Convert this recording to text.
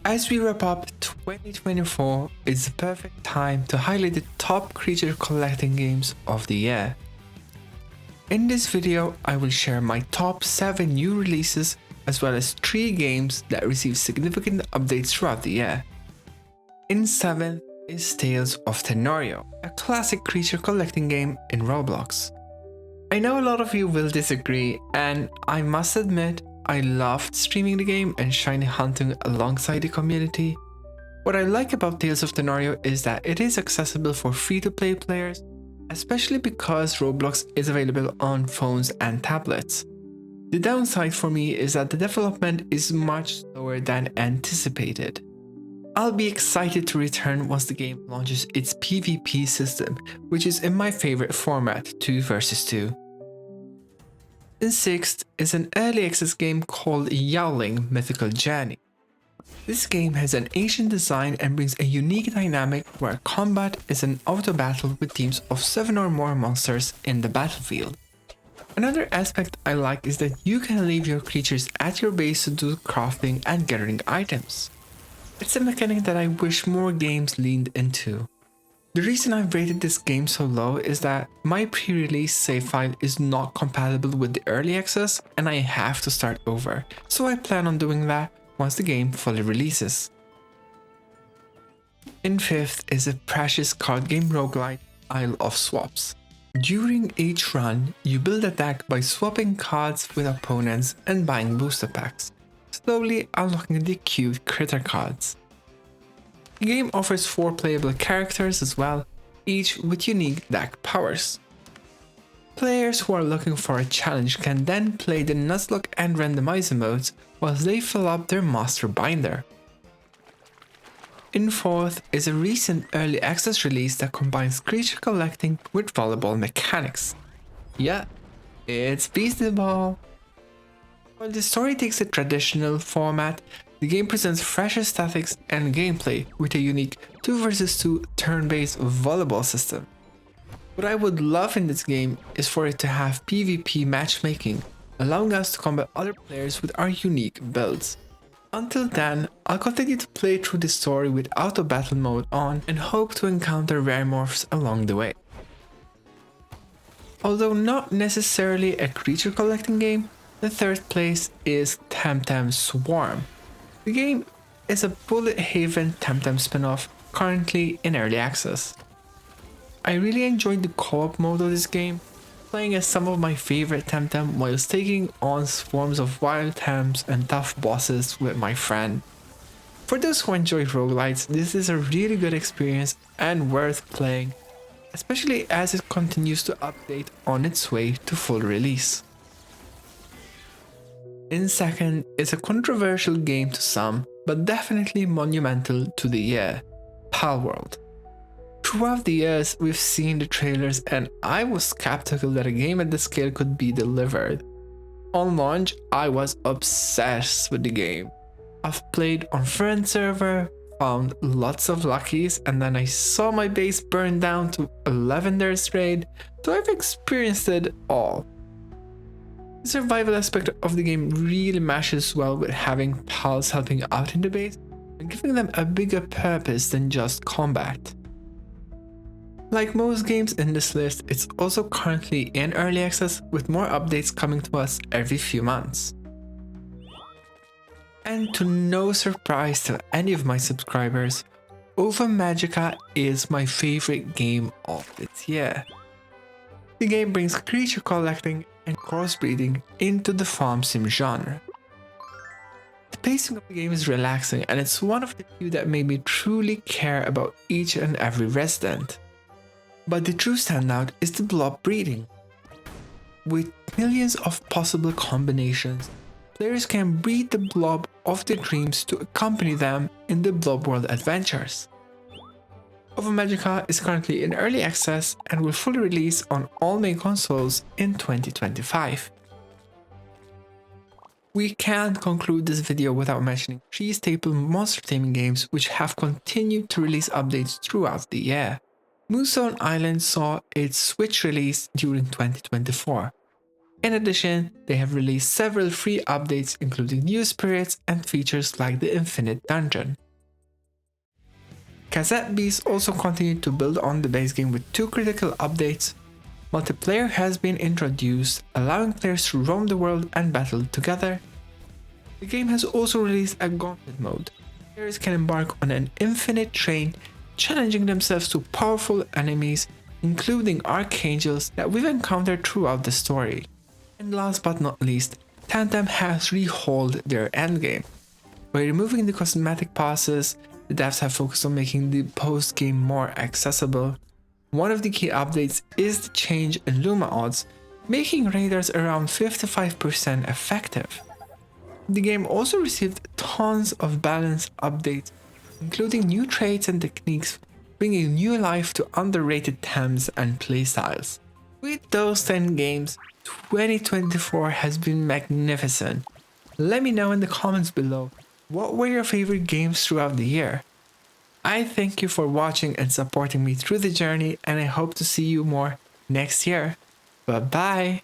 As we wrap up 2024, it's the perfect time to highlight the top creature collecting games of the year. In this video, I will share my top 7 new releases as well as 3 games that received significant updates throughout the year. In 7th is Tales of Tanorio, a classic creature collecting game in Roblox. I know a lot of you will disagree, and I must admit, I loved streaming the game and shiny hunting alongside the community. What I like about Tales of Tanorio is that it is accessible for free-to-play players, especially because Roblox is available on phones and tablets. The downside for me is that the development is much slower than anticipated. I'll be excited to return once the game launches its PvP system, which is in my favorite format, 2 vs 2. In 6th is an early access game called Yaoling Mythical Journey. This game has an ancient design and brings a unique dynamic where combat is an auto battle with teams of 7 or more monsters in the battlefield. Another aspect I like is that you can leave your creatures at your base to do crafting and gathering items. It's a mechanic that I wish more games leaned into. The reason I've rated this game so low is that my pre-release save file is not compatible with the early access and I have to start over, so I plan on doing that once the game fully releases. In 5th is a precious card game roguelite, Isle of Swaps. During each run, you build a deck by swapping cards with opponents and buying booster packs, slowly unlocking the cute critter cards. The game offers 4 playable characters as well, each with unique deck powers. Players who are looking for a challenge can then play the Nuzlocke and Randomizer modes whilst they fill up their master binder. In 4th is a recent early access release that combines creature collecting with volleyball mechanics. Yeah, it's Beastieball. While the story takes a traditional format, the game presents fresh aesthetics and gameplay with a unique 2 vs 2 turn-based volleyball system. What I would love in this game is for it to have PvP matchmaking, allowing us to combat other players with our unique builds. Until then, I'll continue to play through the story with auto battle mode on and hope to encounter rare morphs along the way. Although not necessarily a creature collecting game, the 3rd place is Temtem Swarm. The game is a Bullet Haven Temtem spin-off currently in early access. I really enjoyed the co-op mode of this game, playing as some of my favorite Temtem whilst taking on swarms of wild Tems and tough bosses with my friend. For those who enjoy roguelites, this is a really good experience and worth playing, especially as it continues to update on its way to full release. In 2nd is a controversial game to some, but definitely monumental to the year, Palworld. Throughout the years, we've seen the trailers and I was skeptical that a game at this scale could be delivered. On launch, I was obsessed with the game. I've played on friend server, found lots of luckies, and then I saw my base burn down to a lavender raid, so I've experienced it all. The survival aspect of the game really meshes well with having pals helping out in the base and giving them a bigger purpose than just combat. Like most games in this list, it's also currently in early access with more updates coming to us every few months. And to no surprise to any of my subscribers, Ova Magica is my favorite game of this year. The game brings creature collecting and crossbreeding into the farm sim genre. The pacing of the game is relaxing and it's one of the few that made me truly care about each and every resident. But the true standout is the blob breeding. With millions of possible combinations, players can breed the blob of their dreams to accompany them in the Blob World adventures. Ova Magica is currently in early access and will fully release on all main consoles in 2025. We can't conclude this video without mentioning 3 staple monster taming games which have continued to release updates throughout the year. Moonstone Island saw its Switch release during 2024. In addition, they have released several free updates including new spirits and features like the Infinite Dungeon. Cassette Beast also continued to build on the base game with 2 critical updates. Multiplayer has been introduced, allowing players to roam the world and battle together. The game has also released a gauntlet mode. Players can embark on an infinite train, challenging themselves to powerful enemies, including archangels that we've encountered throughout the story. And last but not least, Temtem has rehauled their endgame. By removing the cosmetic passes, the devs have focused on making the post-game more accessible. One of the key updates is the change in Luma odds, making raiders around 55% effective. The game also received tons of balance updates, including new traits and techniques, bringing new life to underrated themes and playstyles. With those 10 games, 2024 has been magnificent. Let me know in the comments below, what were your favorite games throughout the year? I thank you for watching and supporting me through the journey, and I hope to see you more next year. Bye bye!